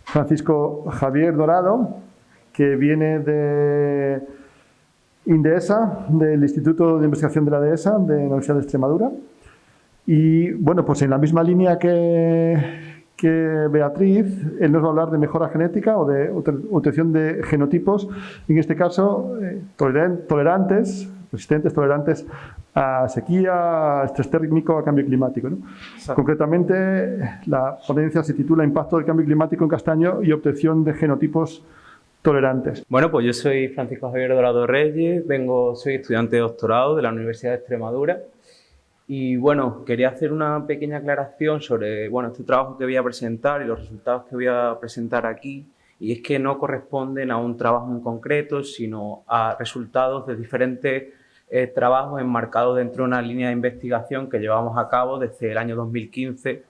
Francisco Javier Dorado, que viene de INDEESA, del Instituto de Investigación de la Dehesa, de la Universidad de Extremadura. Y bueno, pues en la misma línea que Beatriz, él nos va a hablar de mejora genética o de utilización de genotipos, en este caso resistentes, tolerantes a sequía, a estrés térmico, a cambio climático, ¿no? Concretamente, la ponencia se titula Impacto del cambio climático en castaño y obtención de genotipos tolerantes. Bueno, pues yo soy Francisco Javier Dorado Reyes, soy estudiante de doctorado de la Universidad de Extremadura y bueno, quería hacer una pequeña aclaración sobre este trabajo que voy a presentar y los resultados que voy a presentar aquí, y es que no corresponden a un trabajo en concreto, sino a resultados de diferentes trabajos enmarcados dentro de una línea de investigación que llevamos a cabo desde el año 2015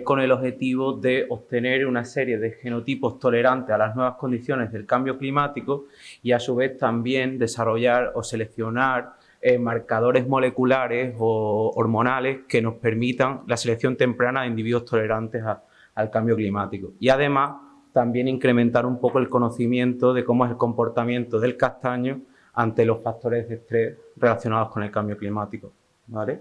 con el objetivo de obtener una serie de genotipos tolerantes a las nuevas condiciones del cambio climático y a su vez también desarrollar o seleccionar marcadores moleculares o hormonales que nos permitan la selección temprana de individuos tolerantes al cambio climático. Y además también incrementar un poco el conocimiento de cómo es el comportamiento del castaño ante los factores de estrés relacionados con el cambio climático, ¿vale?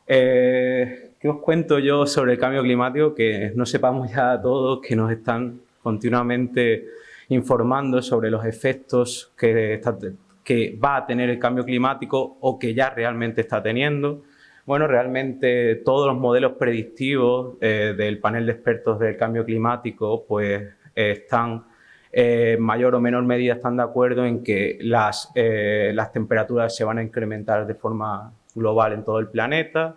¿Qué os cuento yo sobre el cambio climático? Que no sepamos ya todos, que nos están continuamente informando sobre los efectos que va a tener el cambio climático o que ya realmente está teniendo. Bueno, realmente todos los modelos predictivos del panel de expertos del cambio climático pues están en mayor o menor medida están de acuerdo en que las temperaturas se van a incrementar de forma global en todo el planeta,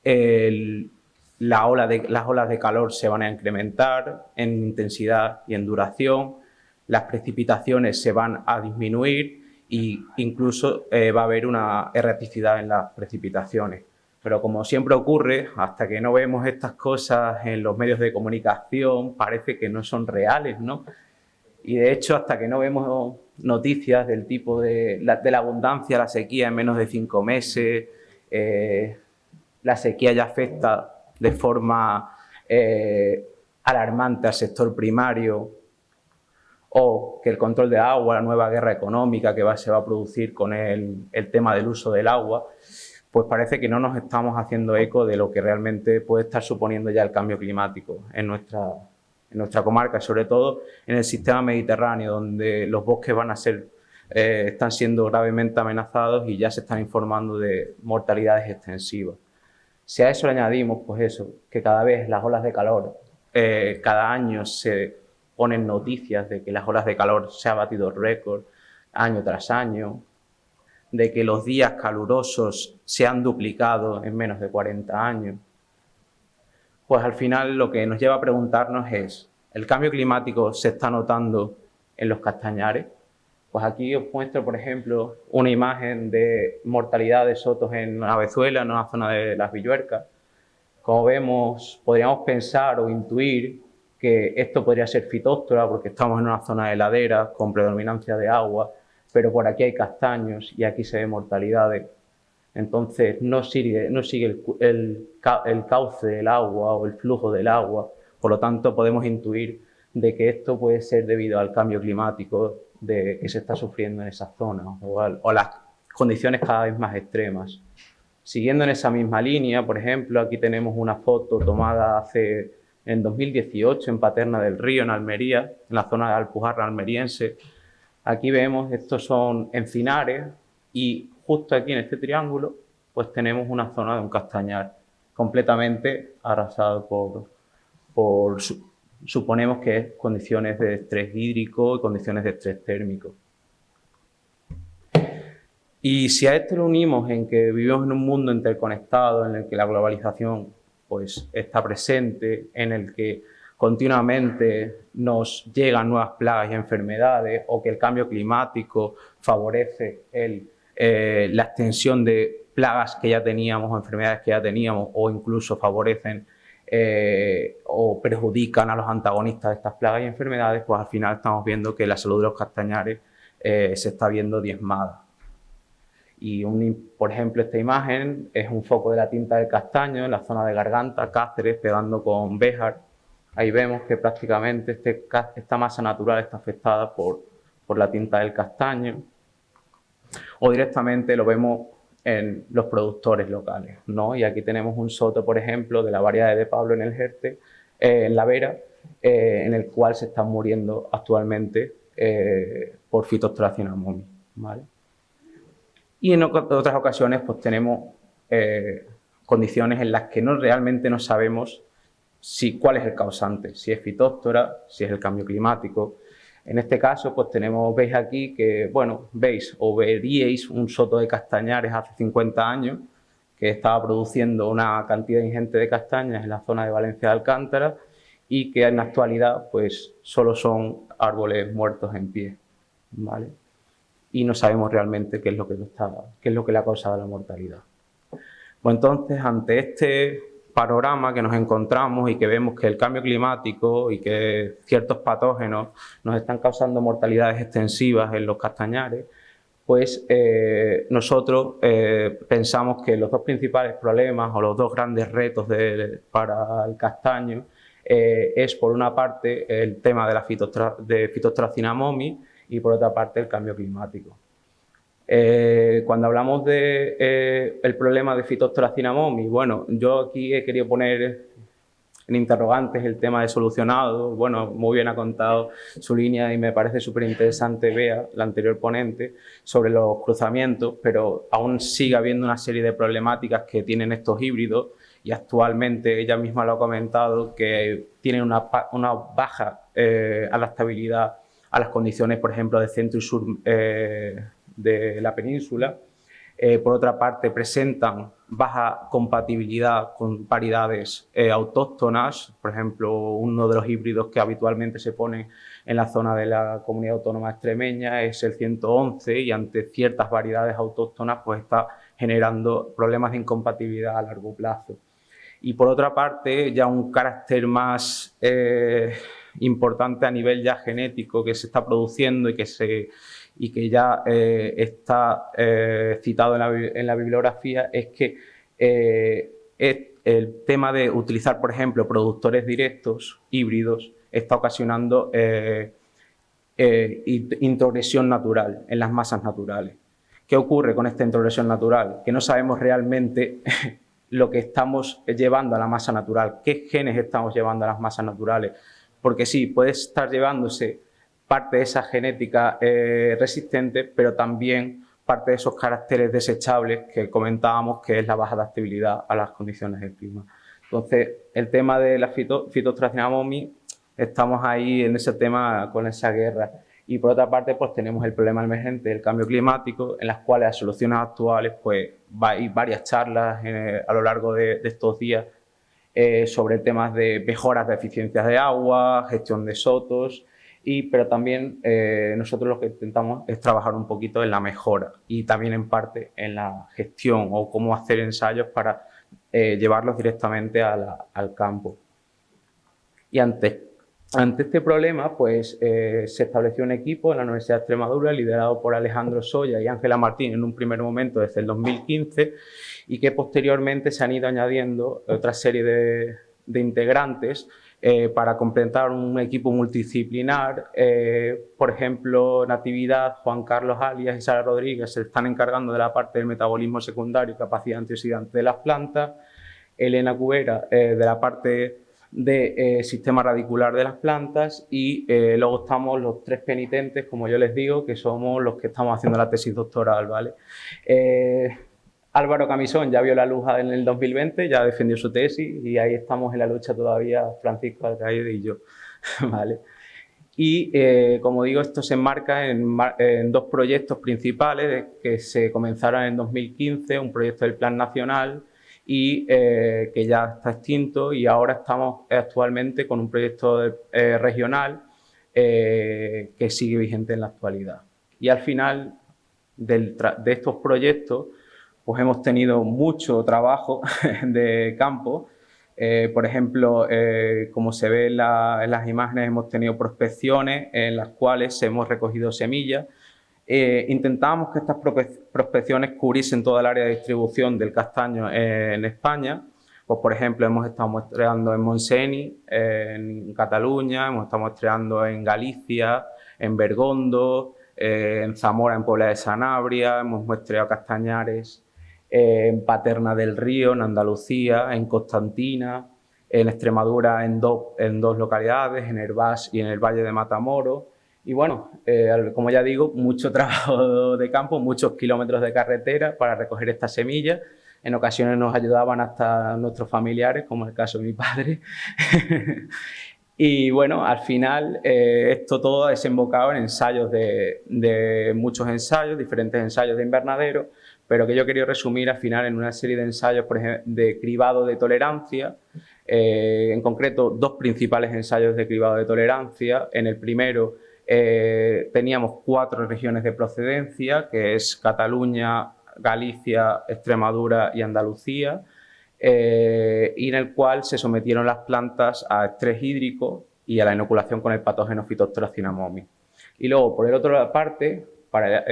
las olas de calor se van a incrementar en intensidad y en duración, las precipitaciones se van a disminuir e incluso va a haber una erraticidad en las precipitaciones. Pero como siempre ocurre, hasta que no vemos estas cosas en los medios de comunicación, parece que no son reales, ¿no? Y de hecho, hasta que no vemos noticias del tipo de la abundancia, la sequía en menos de 5 meses, la sequía ya afecta de forma alarmante al sector primario, o que el control de agua, la nueva guerra económica que se va a producir con el tema del uso del agua, pues parece que no nos estamos haciendo eco de lo que realmente puede estar suponiendo ya el cambio climático en nuestra comarca, sobre todo en el sistema mediterráneo, donde los bosques están siendo gravemente amenazados y ya se están informando de mortalidades extensivas. Si a eso le añadimos, pues eso, que cada vez las olas de calor, cada año se ponen noticias de que las olas de calor se ha batido récord año tras año, de que los días calurosos se han duplicado en menos de 40 años, pues al final lo que nos lleva a preguntarnos es, ¿el cambio climático se está notando en los castañares? Pues aquí os muestro, por ejemplo, una imagen de mortalidad de sotos en Avezuela, en una zona de Las Villuercas. Como vemos, podríamos pensar o intuir que esto podría ser fitóstora porque estamos en una zona de ladera con predominancia de agua, pero por aquí hay castaños y aquí se ven mortalidades. Entonces no sigue el cauce del agua o el flujo del agua, por lo tanto podemos intuir de que esto puede ser debido al cambio climático que se está sufriendo en esa zona o a las condiciones cada vez más extremas. Siguiendo en esa misma línea, por ejemplo, aquí tenemos una foto tomada en 2018 en Paterna del Río, en Almería, en la zona de Alpujarra almeriense. Aquí vemos, estos son encinares y justo aquí en este triángulo pues tenemos una zona de un castañar completamente arrasado suponemos que es condiciones de estrés hídrico y condiciones de estrés térmico. Y si a esto lo unimos en que vivimos en un mundo interconectado, en el que la globalización pues, está presente, en el que continuamente nos llegan nuevas plagas y enfermedades, o que el cambio climático favorece la extensión de plagas que ya teníamos o enfermedades que ya teníamos, o incluso favorecen o perjudican a los antagonistas de estas plagas y enfermedades, pues al final estamos viendo que la salud de los castañares se está viendo diezmada. Y por ejemplo, esta imagen es un foco de la tinta del castaño en la zona de Garganta, Cáceres, pegando con Béjar. Ahí vemos que prácticamente esta masa natural está afectada por la tinta del castaño. O directamente lo vemos en los productores locales, ¿no? Y aquí tenemos un soto, por ejemplo, de la variedad de Pablo en el Jerte, en la Vera, en el cual se están muriendo actualmente por Phytophthora cinnamomi, ¿vale? Y en otras ocasiones pues tenemos condiciones en las que realmente no sabemos cuál es el causante, si es Phytophthora, si es el cambio climático. En este caso, pues veis aquí que, bueno, veis o veríais un soto de castañares hace 50 años que estaba produciendo una cantidad ingente de castañas en la zona de Valencia de Alcántara y que en la actualidad, pues, solo son árboles muertos en pie, ¿vale? Y no sabemos realmente qué es lo que le ha causado la mortalidad. Pues entonces, ante este panorama que nos encontramos y que vemos que el cambio climático y que ciertos patógenos nos están causando mortalidades extensivas en los castañares, pues nosotros pensamos que los dos principales problemas o los dos grandes retos para el castaño es, por una parte, el tema de la Phytophthora cinnamomi y, por otra parte, el cambio climático. Cuando hablamos del problema de Phytophthora cinnamomi, bueno, yo aquí he querido poner en interrogantes el tema de solucionado. Bueno, muy bien ha contado su línea y me parece súper interesante, Bea, la anterior ponente, sobre los cruzamientos, pero aún sigue habiendo una serie de problemáticas que tienen estos híbridos y actualmente ella misma lo ha comentado, que tienen una baja adaptabilidad a las condiciones, por ejemplo, de centro y sur de la península. Por otra parte, presentan baja compatibilidad con variedades autóctonas. Por ejemplo, uno de los híbridos que habitualmente se pone en la zona de la comunidad autónoma extremeña es el 111 y ante ciertas variedades autóctonas pues está generando problemas de incompatibilidad a largo plazo. Y por otra parte, ya un carácter más importante a nivel ya genético que se está produciendo y que ya está citado en la bibliografía, es que el tema de utilizar, por ejemplo, productores directos, híbridos, está ocasionando introgresión natural en las masas naturales. ¿Qué ocurre con esta introgresión natural? Que no sabemos realmente lo que estamos llevando a la masa natural, qué genes estamos llevando a las masas naturales, porque sí, puede estar llevándose parte de esa genética resistente, pero también parte de esos caracteres desechables que comentábamos, que es la baja adaptabilidad a las condiciones del clima. Entonces, el tema de la Phytophthora cinnamomi, estamos ahí en ese tema con esa guerra. Y por otra parte, pues tenemos el problema emergente del cambio climático, en las cuales las soluciones actuales, pues hay varias charlas a lo largo de estos días sobre temas de mejoras de eficiencias de agua, gestión de sotos, pero también nosotros lo que intentamos es trabajar un poquito en la mejora y también en parte en la gestión o cómo hacer ensayos para llevarlos directamente al campo. Y ante este problema, pues se estableció un equipo en la Universidad de Extremadura liderado por Alejandro Soya y Ángela Martín en un primer momento desde el 2015 y que posteriormente se han ido añadiendo otra serie de integrantes para completar un equipo multidisciplinar. Por ejemplo, Natividad, Juan Carlos Alias y Sara Rodríguez se están encargando de la parte del metabolismo secundario y capacidad antioxidante de las plantas. Elena Cubera de la parte de sistema radicular de las plantas y luego estamos los tres penitentes, como yo les digo, que somos los que estamos haciendo la tesis doctoral, ¿vale? Álvaro Camisón ya vio la luz en el 2020, ya defendió su tesis y ahí estamos en la lucha todavía Francisco Alcaide y yo, ¿vale? Y como digo, esto se enmarca en dos proyectos principales que se comenzaron en 2015, un proyecto del Plan Nacional y que ya está extinto, y ahora estamos actualmente con un proyecto regional que sigue vigente en la actualidad. Y al final de estos proyectos pues hemos tenido mucho trabajo de campo. Por ejemplo, como se ve en las imágenes, hemos tenido prospecciones en las cuales hemos recogido semillas Intentábamos que estas prospecciones cubriesen toda el área de distribución del castaño en España. Pues, por ejemplo, hemos estado muestreando en Montseny, en Cataluña, hemos estado muestreando en Galicia, en Bergondo, en Zamora, en Puebla de Sanabria, hemos muestreado castañares en Paterna del Río, en Andalucía, en Constantina, en Extremadura, en dos localidades, en Hervás y en el Valle de Matamoros. Y bueno, como ya digo, mucho trabajo de campo, muchos kilómetros de carretera para recoger estas semillas. En ocasiones nos ayudaban hasta nuestros familiares, como es el caso de mi padre. Y bueno, al final esto todo ha desembocado en ensayos de muchos ensayos, diferentes ensayos de invernadero, pero que yo quería resumir al final en una serie de ensayos, por ejemplo, de cribado de tolerancia. En concreto, dos principales ensayos de cribado de tolerancia. En el primero teníamos 4 regiones de procedencia, que es Cataluña, Galicia, Extremadura y Andalucía, y en el cual se sometieron las plantas a estrés hídrico y a la inoculación con el patógeno Phytophthora cinnamomi. Y luego, por el otro parte, para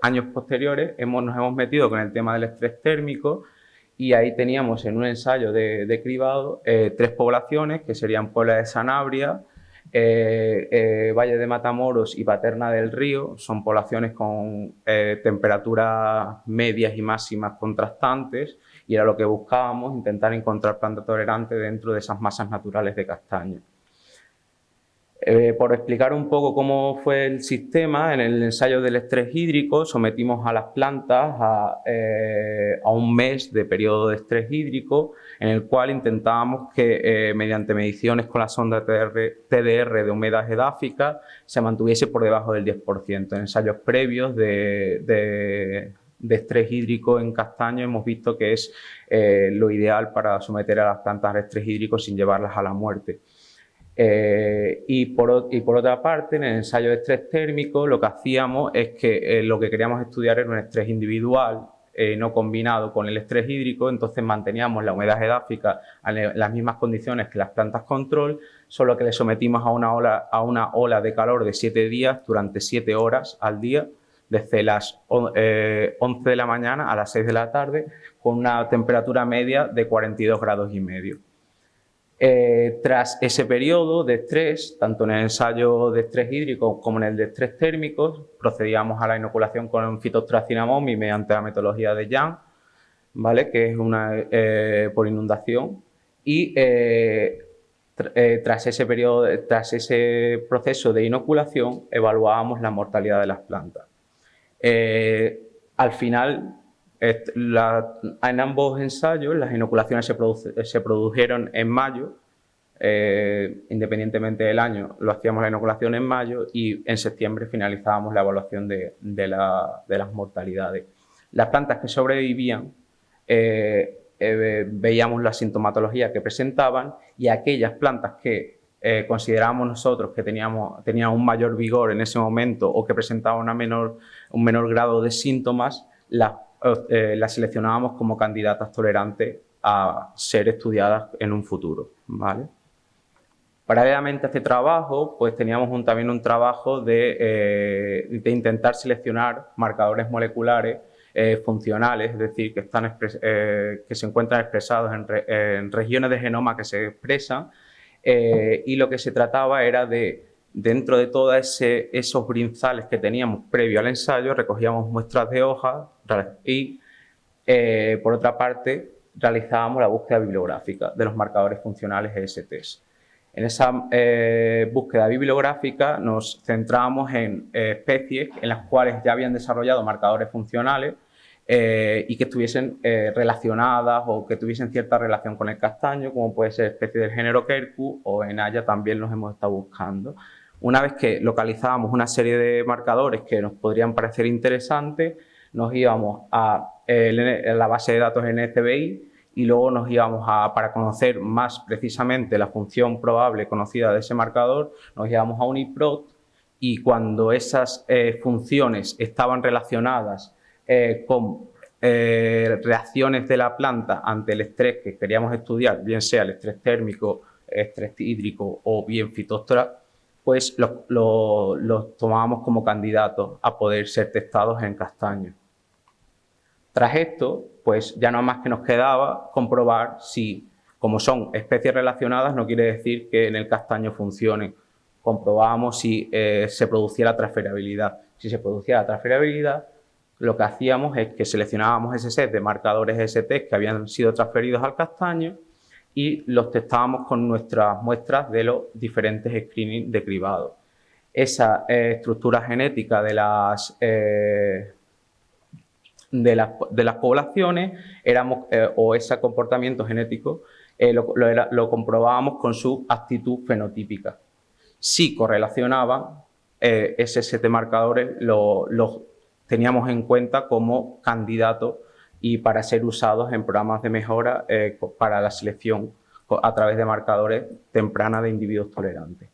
años posteriores, nos hemos metido con el tema del estrés térmico, y ahí teníamos en un ensayo de cribado 3 poblaciones, que serían Puebla de Sanabria, Valle de Matamoros y Paterna del Río. Son poblaciones con temperaturas medias y máximas contrastantes, y era lo que buscábamos, intentar encontrar planta tolerante dentro de esas masas naturales de castaño. Por explicar un poco cómo fue el sistema, en el ensayo del estrés hídrico sometimos a las plantas a un mes de periodo de estrés hídrico, en el cual intentábamos que mediante mediciones con la sonda TDR de humedad edáfica se mantuviese por debajo del 10%. En ensayos previos de estrés hídrico en castaño hemos visto que es lo ideal para someter a las plantas al estrés hídrico sin llevarlas a la muerte. Y por otra parte, en el ensayo de estrés térmico lo que hacíamos es que lo que queríamos estudiar era un estrés individual, no combinado con el estrés hídrico. Entonces manteníamos la humedad edáfica en las mismas condiciones que las plantas control, solo que le sometimos a una ola de calor de 7 días durante 7 horas al día, desde las 11 de la mañana a las 6 de la tarde, con una temperatura media de 42,5 grados. Tras ese periodo de estrés, tanto en el ensayo de estrés hídrico como en el de estrés térmico, procedíamos a la inoculación con Phytophthora cinnamomi mediante la metodología de Young, ¿vale? Que es una por inundación. Y tras ese proceso de inoculación, evaluábamos la mortalidad de las plantas. Al final, en ambos ensayos las inoculaciones se produjeron en mayo, independientemente del año, lo hacíamos la inoculación en mayo, y en septiembre finalizábamos la evaluación de las mortalidades. Las plantas que sobrevivían, veíamos la sintomatología que presentaban, y aquellas plantas que considerábamos nosotros que tenían un mayor vigor en ese momento o que presentaban un menor grado de síntomas, las seleccionábamos como candidatas tolerantes a ser estudiadas en un futuro, ¿vale? Paralelamente a este trabajo, pues teníamos también un trabajo de intentar seleccionar marcadores moleculares funcionales, es decir, que se encuentran expresados en regiones de genoma que se expresan, y lo que se trataba era de, dentro de todos esos brinzales que teníamos previo al ensayo, recogíamos muestras de hojas y, por otra parte, realizábamos la búsqueda bibliográfica de los marcadores funcionales ESTs. En esa búsqueda bibliográfica nos centramos en especies en las cuales ya habían desarrollado marcadores funcionales y que estuviesen relacionadas o que tuviesen cierta relación con el castaño, como puede ser especies del género Quercus, o en Haya también los hemos estado buscando. Una vez que localizábamos una serie de marcadores que nos podrían parecer interesantes, nos íbamos a la base de datos NCBI, y luego nos íbamos para conocer más precisamente la función probable conocida de ese marcador, nos íbamos a UniProt, y cuando esas funciones estaban relacionadas con reacciones de la planta ante el estrés que queríamos estudiar, bien sea el estrés térmico, estrés hídrico o bien Phytophthora, pues los tomábamos como candidatos a poder ser testados en castaños. Tras esto, pues ya no más que nos quedaba comprobar si, como son especies relacionadas, no quiere decir que en el castaño funcionen. Comprobábamos si se producía la transferabilidad. Si se producía la transferabilidad, lo que hacíamos es que seleccionábamos ese set de marcadores ST que habían sido transferidos al castaño y los testábamos con nuestras muestras de los diferentes screenings de cribado. Esa estructura genética de las poblaciones o ese comportamiento genético lo comprobábamos con su actitud fenotípica. Si correlacionaban, ese set de marcadores los teníamos en cuenta como candidatos y para ser usados en programas de mejora para la selección a través de marcadores temprana de individuos tolerantes.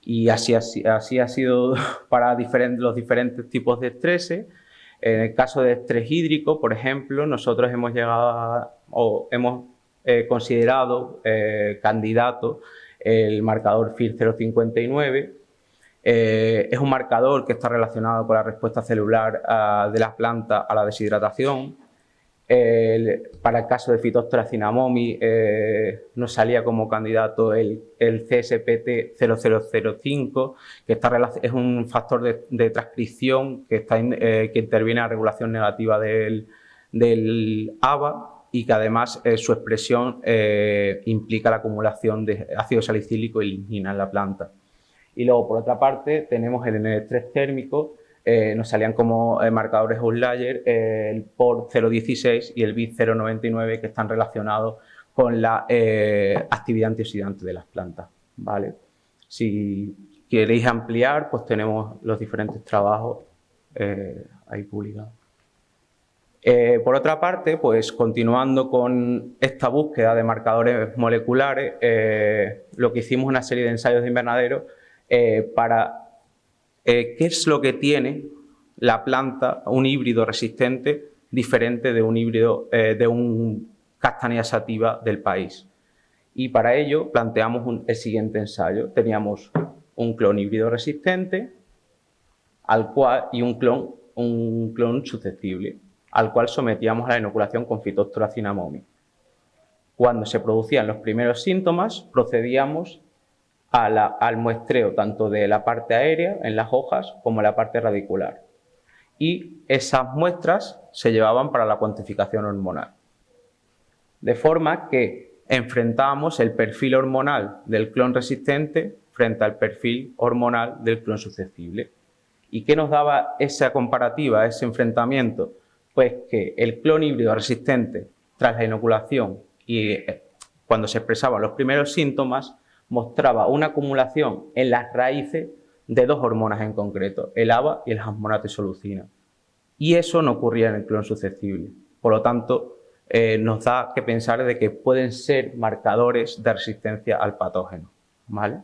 Y así ha sido para los diferentes tipos de estreses. En el caso de estrés hídrico, por ejemplo, nosotros hemos considerado candidato el marcador FIR 059. Es un marcador que está relacionado con la respuesta celular de las plantas a la deshidratación. Para el caso de Phytophthora cinnamomi nos salía como candidato el CSPT 0005, que es un factor de transcripción que interviene en la regulación negativa del ABA y que además su expresión implica la acumulación de ácido salicílico y lignina en la planta. Y luego, por otra parte, tenemos en el estrés térmico, nos salían como marcadores outlier el POR 016 y el BIT 099, que están relacionados con la actividad antioxidante de las plantas, ¿vale? Si queréis ampliar, pues tenemos los diferentes trabajos ahí publicados. Por otra parte, pues continuando con esta búsqueda de marcadores moleculares, lo que hicimos una serie de ensayos de invernadero para qué es lo que tiene la planta, un híbrido resistente, diferente de un híbrido de un Castanea sativa del país. Y para ello planteamos el siguiente ensayo. Teníamos un clon híbrido resistente y un clon susceptible, al cual sometíamos a la inoculación con Phytophthora cinnamomi. Cuando se producían los primeros síntomas, procedíamos al muestreo tanto de la parte aérea en las hojas como en la parte radicular. Y esas muestras se llevaban para la cuantificación hormonal. De forma que enfrentábamos el perfil hormonal del clon resistente frente al perfil hormonal del clon susceptible. ¿Y qué nos daba esa comparativa, ese enfrentamiento? Pues que el clon híbrido resistente, tras la inoculación y cuando se expresaban los primeros síntomas, mostraba una acumulación en las raíces de dos hormonas en concreto, el ABA y el jasmonato isoleucina. Y eso no ocurría en el clon susceptible. Por lo tanto, nos da que pensar de que pueden ser marcadores de resistencia al patógeno, ¿vale?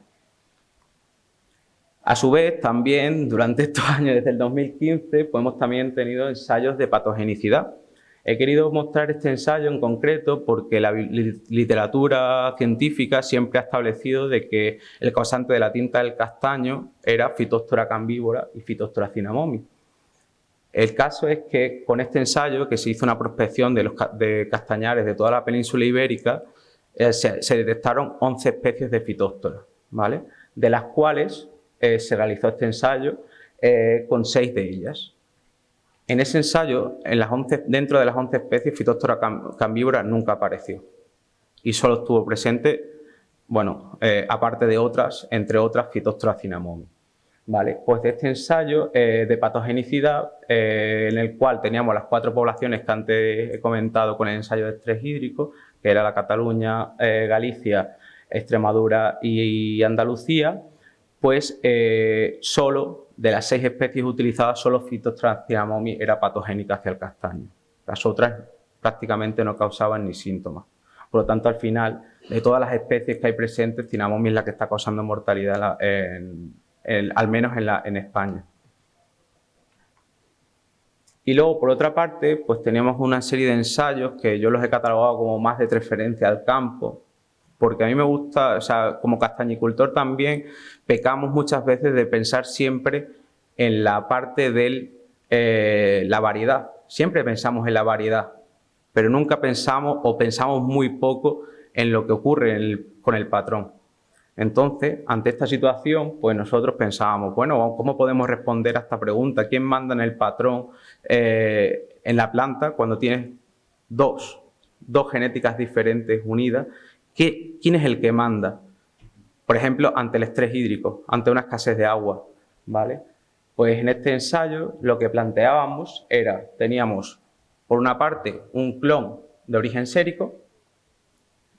A su vez, también, durante estos años, desde el 2015, pues hemos también tenido ensayos de patogenicidad. He querido mostrar este ensayo en concreto porque la literatura científica siempre ha establecido de que el causante de la tinta del castaño era Phytophthora cambívora y Phytophthora cinnamomi. El caso es que con este ensayo, que se hizo una prospección de castañares de toda la península ibérica, se detectaron 11 especies de Phytophthora, ¿vale? De las cuales se realizó este ensayo con 6 de ellas. En ese ensayo, dentro de las 11 especies, Phytophthora cambívora nunca apareció y solo estuvo presente, bueno, aparte de otras, entre otras, Phytophthora cinnamomi. Vale, pues de este ensayo de patogenicidad, en el cual teníamos las 4 poblaciones que antes he comentado con el ensayo de estrés hídrico, que era la Cataluña, Galicia, Extremadura y Andalucía, pues solo de las 6 especies utilizadas, solo Phytophthora cinnamomi era patogénica hacia el castaño. Las otras prácticamente no causaban ni síntomas. Por lo tanto, al final, de todas las especies que hay presentes, cinnamomi es la que está causando mortalidad al menos en España. Y luego, por otra parte, pues tenemos una serie de ensayos que yo los he catalogado como más de transferencia al campo, porque a mí me gusta, o sea, como castañicultor también pecamos muchas veces de pensar siempre en la parte de la variedad. Siempre pensamos en la variedad, pero nunca pensamos o pensamos muy poco en lo que ocurre con el patrón. Entonces, ante esta situación, pues nosotros pensábamos, bueno, ¿cómo podemos responder a esta pregunta? ¿Quién manda en el patrón en la planta cuando tienes dos genéticas diferentes unidas? ¿Quién es el que manda? Por ejemplo, ante el estrés hídrico, ante una escasez de agua, ¿vale? Pues en este ensayo lo que planteábamos era, teníamos por una parte un clon de origen sérico,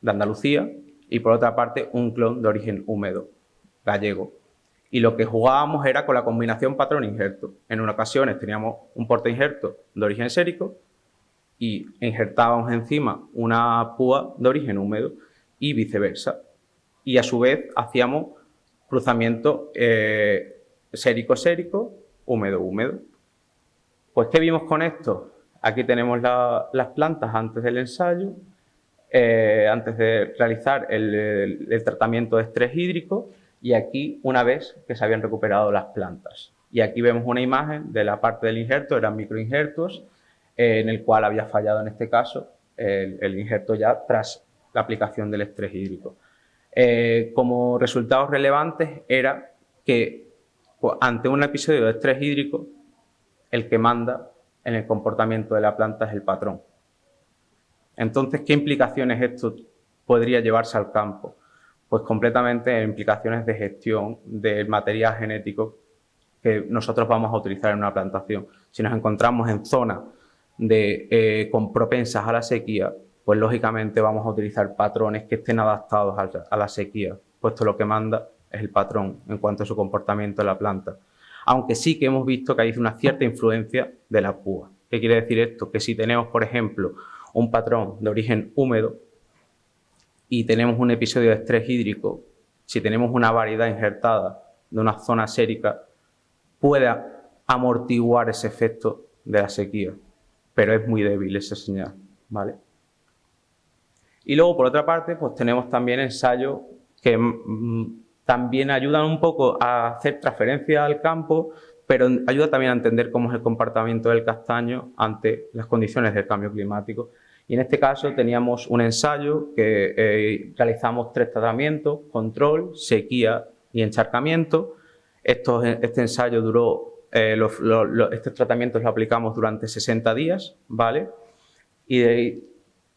de Andalucía, y por otra parte un clon de origen húmedo, gallego. Y lo que jugábamos era con la combinación patrón-injerto. En unas ocasiones teníamos un portainjerto de origen sérico y injertábamos encima una púa de origen húmedo y viceversa. Y a su vez hacíamos cruzamiento sérico-sérico, húmedo-húmedo. Pues, ¿qué vimos con esto? Aquí tenemos las plantas antes del ensayo, antes de realizar el tratamiento de estrés hídrico, y aquí una vez que se habían recuperado las plantas. Y aquí vemos una imagen de la parte del injerto, eran microinjertos, en el cual había fallado en este caso el injerto ya tras la aplicación del estrés hídrico. Como resultados relevantes era que pues, ante un episodio de estrés hídrico, el que manda en el comportamiento de la planta es el patrón. Entonces, ¿qué implicaciones esto podría llevarse al campo? Pues completamente implicaciones de gestión del material genético que nosotros vamos a utilizar en una plantación. Si nos encontramos en zonas con propensas a la sequía, pues lógicamente vamos a utilizar patrones que estén adaptados a la sequía, puesto lo que manda es el patrón en cuanto a su comportamiento en la planta. Aunque sí que hemos visto que hay una cierta influencia de la púa. ¿Qué quiere decir esto? Que si tenemos, por ejemplo, un patrón de origen húmedo y tenemos un episodio de estrés hídrico, si tenemos una variedad injertada de una zona sérica, puede amortiguar ese efecto de la sequía, pero es muy débil esa señal, ¿vale? Y luego, por otra parte, pues tenemos también ensayos que también ayudan un poco a hacer transferencia al campo, pero ayuda también a entender cómo es el comportamiento del castaño ante las condiciones del cambio climático. Y en este caso teníamos un ensayo que realizamos 3 tratamientos: control, sequía y encharcamiento. Este ensayo duró, estos tratamientos los aplicamos durante 60 días, ¿vale?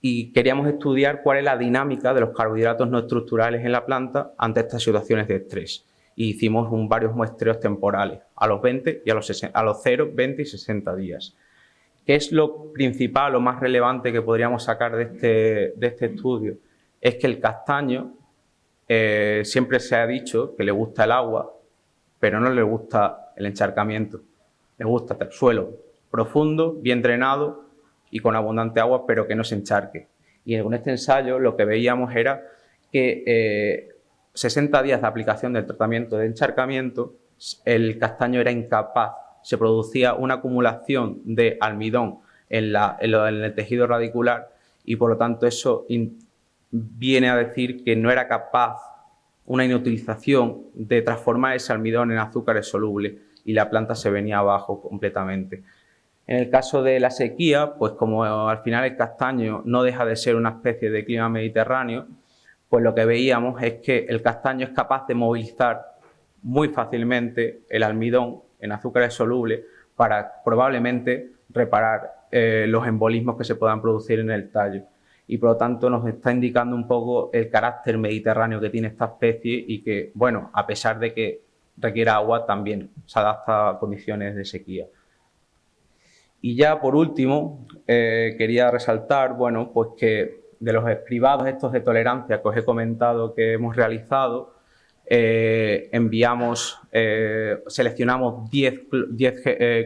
Y queríamos estudiar cuál es la dinámica de los carbohidratos no estructurales en la planta ante estas situaciones de estrés. Y hicimos varios muestreos temporales, a los 20 y a los 0, 20 y 60 días. ¿Qué es lo principal, lo más relevante que podríamos sacar de este estudio? Es que el castaño siempre se ha dicho que le gusta el agua, pero no le gusta el encharcamiento. Le gusta el suelo profundo, bien drenado y con abundante agua, pero que no se encharque. Y con este ensayo lo que veíamos era que 60 días de aplicación del tratamiento de encharcamiento, el castaño era incapaz, se producía una acumulación de almidón en el tejido radicular y por lo tanto eso viene a decir que no era capaz una inutilización de transformar ese almidón en azúcares solubles y la planta se venía abajo completamente. En el caso de la sequía, pues como al final el castaño no deja de ser una especie de clima mediterráneo, pues lo que veíamos es que el castaño es capaz de movilizar muy fácilmente el almidón en azúcares solubles para probablemente reparar los embolismos que se puedan producir en el tallo. Y por lo tanto nos está indicando un poco el carácter mediterráneo que tiene esta especie y que, bueno, a pesar de que requiere agua, también se adapta a condiciones de sequía. Y ya por último, quería resaltar, bueno, pues que de los cribados estos de tolerancia que os he comentado que hemos realizado, seleccionamos 10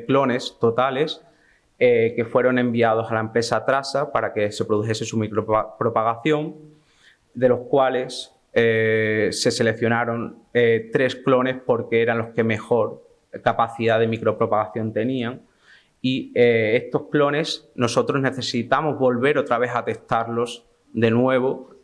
clones totales que fueron enviados a la empresa Trasa para que se produjese su micropropagación, de los cuales se seleccionaron 3 clones porque eran los que mejor capacidad de micropropagación tenían. Y estos clones nosotros necesitamos volver otra vez a testarlos de nuevo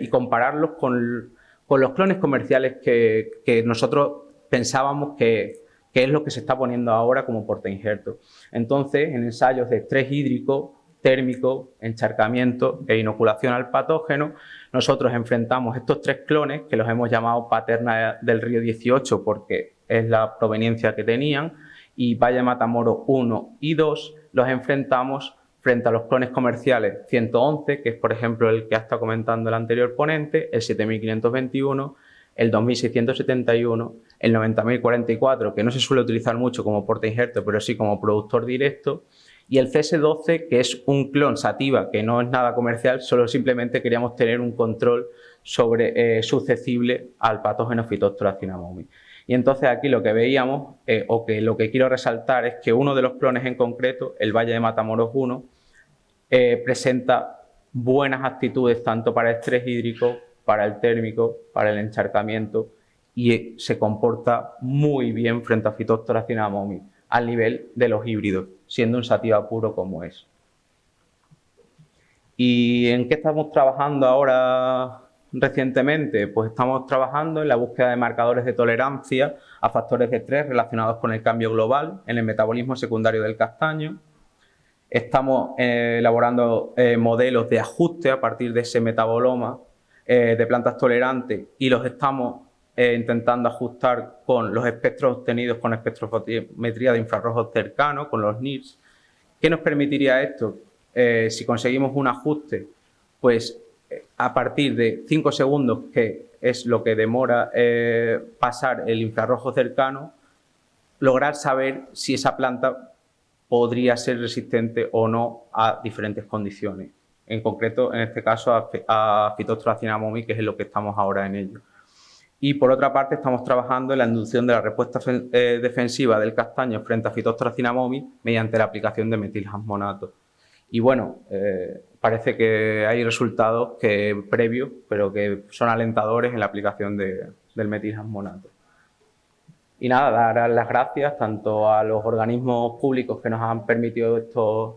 y compararlos con los clones comerciales que nosotros pensábamos que es lo que se está poniendo ahora como portainjerto. Entonces, en ensayos de estrés hídrico, térmico, encharcamiento e inoculación al patógeno, nosotros enfrentamos estos 3 clones, que los hemos llamado Paterna del Río 18 porque es la proveniencia que tenían, y Valle Matamoros 1 y 2, los enfrentamos frente a los clones comerciales 111, que es por ejemplo el que ha estado comentando el anterior ponente, el 7521, el 2671, el 90044, que no se suele utilizar mucho como portainjerto, pero sí como productor directo, y el CS12, que es un clon sativa, que no es nada comercial, solo simplemente queríamos tener un control susceptible al patógeno Phytophthora cinnamomi. Y entonces aquí lo que veíamos, lo que quiero resaltar, es que uno de los clones en concreto, el Valle de Matamoros 1, presenta buenas actitudes tanto para el estrés hídrico, para el térmico, para el encharcamiento, y se comporta muy bien frente a Phytophthora cinnamomi al nivel de los híbridos, siendo un sativa puro como es. ¿Y en qué estamos trabajando ahora recientemente? Pues estamos trabajando en la búsqueda de marcadores de tolerancia a factores de estrés relacionados con el cambio global en el metabolismo secundario del castaño. Estamos elaborando modelos de ajuste a partir de ese metaboloma de plantas tolerantes, y los estamos intentando ajustar con los espectros obtenidos con espectrometría de infrarrojos cercanos, con los NIRS. ¿Qué nos permitiría esto? Si conseguimos un ajuste, pues a partir de 5 segundos, que es lo que demora pasar el infrarrojo cercano, lograr saber si esa planta podría ser resistente o no a diferentes condiciones. En concreto, en este caso, a Phytophthora cinnamomi, que es en lo que estamos ahora en ello. Y por otra parte, estamos trabajando en la inducción de la respuesta defensiva del castaño frente a Phytophthora cinnamomi mediante la aplicación de metilhasmonato. Y bueno, parece que hay resultados previos, pero que son alentadores en la aplicación del metilhasmonato. Y nada, dar las gracias tanto a los organismos públicos que nos han permitido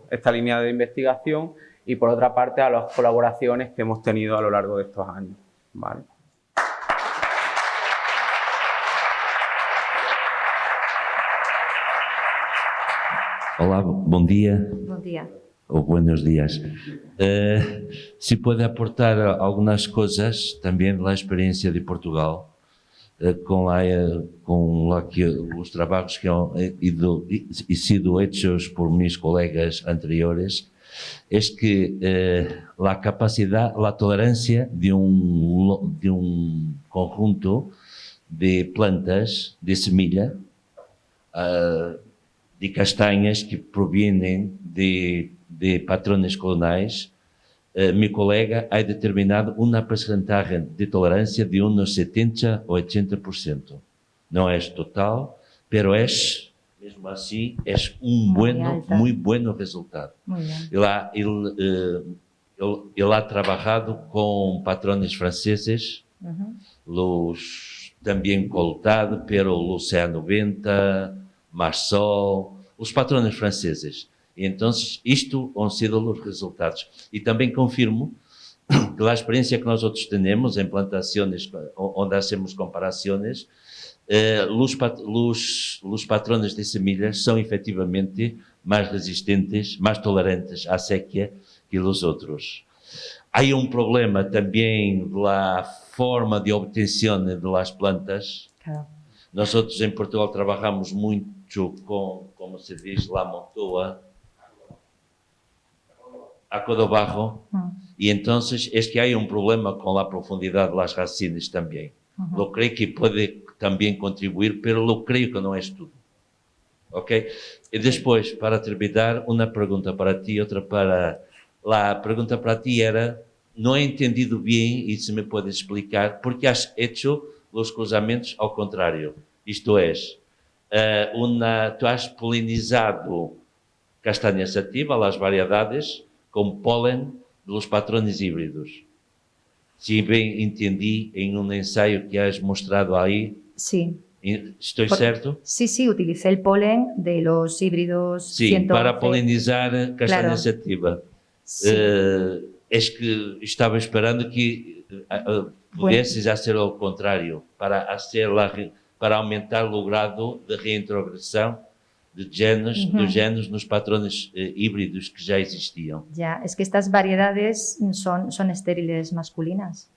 esta línea de investigación, y por otra parte a las colaboraciones que hemos tenido a lo largo de estos años. ¿Vale? Olá, bom dia. Bom dia. Ou buenos días. Se pode aportar algumas coisas também da experiência de Portugal, com os trabalhos que han sido hechos por mis colegas anteriores, es que la capacidad, la tolerancia de un conjunto de plantas de semilla, de castañas que provienen de patrones clonais, mi colega ha determinado una porcentaje de tolerancia de unos 70 o 80%. No es total, pero es, mesmo así, es un muy bueno resultado. Muy bien. Él ha trabajado con patrones franceses, los también Coltado, pero los CA90, Marsol, os patrones franceses. E então, isto han sido os resultados. E também confirmo que a experiência que nós outros temos em plantações onde hacemos comparações, os patrones de semillas são efetivamente mais resistentes, mais tolerantes à sequía que os outros. Há problema também da forma de obtenção de las plantas. Claro. Nós outros em Portugal trabalhamos muito com, como se diz, la montoa, agua de abajo, y entonces es que hay un problema con la profundidad de las raíces también. Lo creo que puede también contribuir, pero lo creo que no es todo. ¿Ok? Y después, para terminar, una pregunta para ti, otra para... La pregunta para ti era, no he entendido bien, y se me puede explicar, por qué has hecho los cruzamientos al contrario. Esto es, tú has polinizado castaña sativa, las variedades, con polen de los patrones híbridos. Si bien entendí en un ensayo que has mostrado ahí, Sí. ¿estoy cierto? Sí, utilicé el polen de los híbridos. Sí, 111. para polinizar castaña Claro. sativa. Sí. es que estaba esperando que pudieses hacer lo contrario, para aumentar el grado de reintrogresión de genes, dos genes nos patrones híbridos que ya existían. Ya, es que estas variedades son estériles masculinas.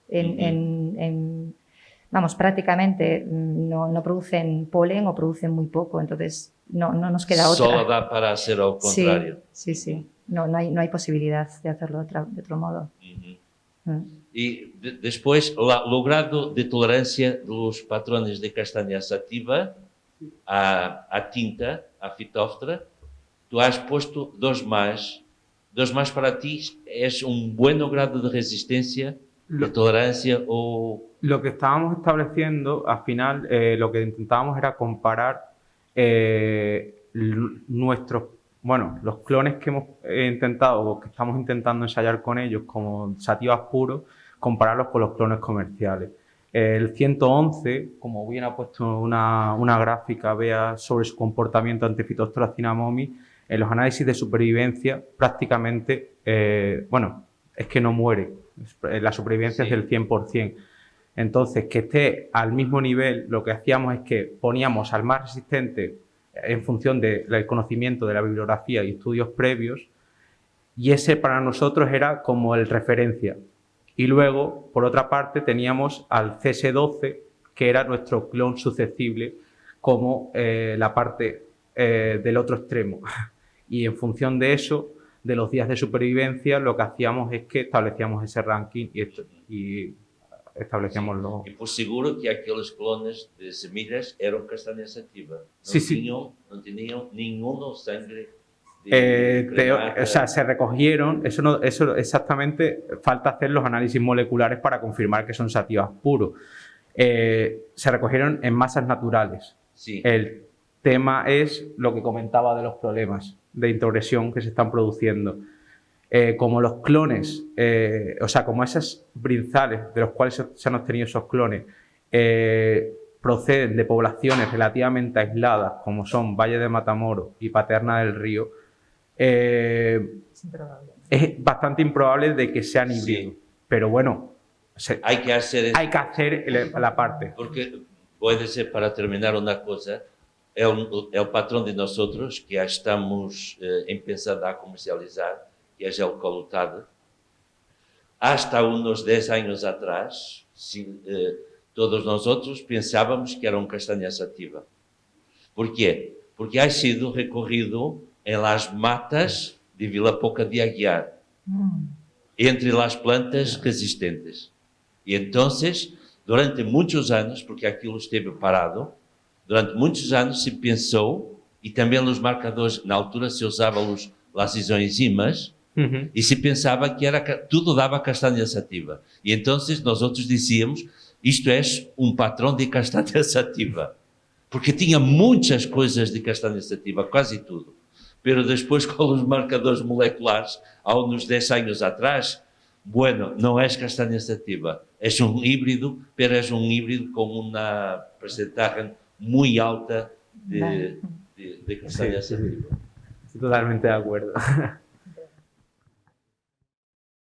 Vamos, prácticamente no producen polen o producen muy poco, entonces no nos queda otra. Solo da para hacer lo contrario. Sí. No hay posibilidad de hacerlo de otro modo. Y después, el grado de tolerancia de los patrones de castaña sativa a tinta, a fitóftora, tú has puesto 2 más. 2 más para ti es un buen grado de resistencia, de tolerancia o... Lo que estábamos estableciendo, al final, lo que intentábamos era comparar los clones que hemos intentado o que estamos intentando ensayar con ellos como sativas puros, compararlos con los clones comerciales. El 111, como bien ha puesto una gráfica, vea sobre su comportamiento ante Phytophthora cinnamomi, en los análisis de supervivencia prácticamente, es que no muere. La supervivencia es del 100%. Entonces, que esté al mismo nivel, lo que hacíamos es que poníamos al más resistente en función del conocimiento de la bibliografía y estudios previos, y ese para nosotros era como el referencia. Y luego, por otra parte, teníamos al CS12, que era nuestro clon susceptible, como la parte del otro extremo. Y en función de eso, de los días de supervivencia, lo que hacíamos es que establecíamos ese ranking y establecíamos los... Y por seguro que aquellos clones de semillas eran castaña sativa. No tenían ninguno sangre. Se recogieron, eso exactamente, falta hacer los análisis moleculares para confirmar que son sativas puros. Se recogieron en masas naturales. Sí. El tema es lo que comentaba de los problemas de introgresión que se están produciendo. Como los clones, como esas brinzales de los cuales se han obtenido esos clones, proceden de poblaciones relativamente aisladas, como son Valle de Matamoros y Paterna del Río, es bastante improbable de que sean híbridos. Sí. Pero bueno, hay que hacer la parte. Porque puede ser, para terminar, una cosa, el patrón de nosotros, que ya estamos empezando a comercializar, que es el colutado. Hasta unos 10 años atrás, todos nosotros pensábamos que era un castaña sativa. ¿Por qué? Porque ha sido recorrido en las matas de Vila Pouca de Aguiar, entre las plantas resistentes. Y entonces, durante muchos años, porque aquilo esteve parado, durante muchos anos se pensou, e também nos marcadores, na altura se usavam as isoenzimas, e se pensava que tudo dava castanha sativa. E então nós outros dizíamos, isto é um patrão de castanha sativa. Porque tinha muitas coisas de castanha sativa, quase tudo. Mas depois, com os marcadores moleculares, há uns 10 anos atrás, não é castanha sativa. É híbrido, mas é híbrido com uma percentagem muy alta de castaña sativa. Estoy totalmente de acuerdo.